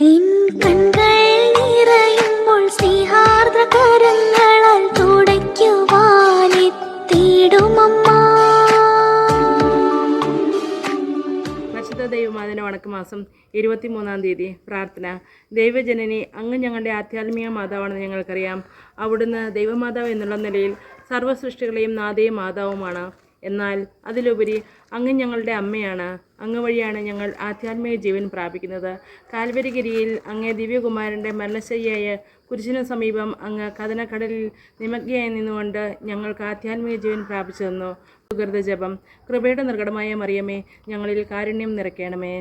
N കൺകൾ നിറയുമ്പോൾ സ്നേഹാർദ്ര കരങ്ങളാൽ തുടയ്ക്കുവാനെത്തിയിടുമമ്മ. പരിശുദ്ധ ദൈവമാതിൻ്റെ വണക്കമാസം 23-ാം തീയതി പ്രാർത്ഥന. ദൈവജനനി, അങ്ങ് ഞങ്ങളുടെ ആധ്യാത്മിക മാതാവാണെന്ന് ഞങ്ങൾക്കറിയാം. അവിടുന്ന് ദൈവമാതാവ് എന്നുള്ള നിലയിൽ സർവ്വസൃഷ്ടികളെയും നാഥയും മാതാവുമാണ്. എന്നാൽ അതിലുപരി അങ്ങ് ഞങ്ങളുടെ അമ്മയാണ്. അങ്ങ് വഴിയാണ് ഞങ്ങൾ ആധ്യാത്മിക ജീവൻ പ്രാപിക്കുന്നത്. കാൽവരിഗിരിയിൽ അങ്ങേ ദിവ്യകുമാരൻ്റെ മരണശയ്യായ കുരിശിനു സമീപം അങ്ങ് കഥനക്കടലിൽ നിമഗ്നയായി നിന്നുകൊണ്ട് ഞങ്ങൾക്ക് ആധ്യാത്മിക ജീവൻ പ്രാപിച്ചു തന്നു. സുഹൃത ജപം. കൃപയുടെ നിർഘടമായ മറിയമേ, ഞങ്ങളിൽ കാരുണ്യം നിറയ്ക്കണമേ.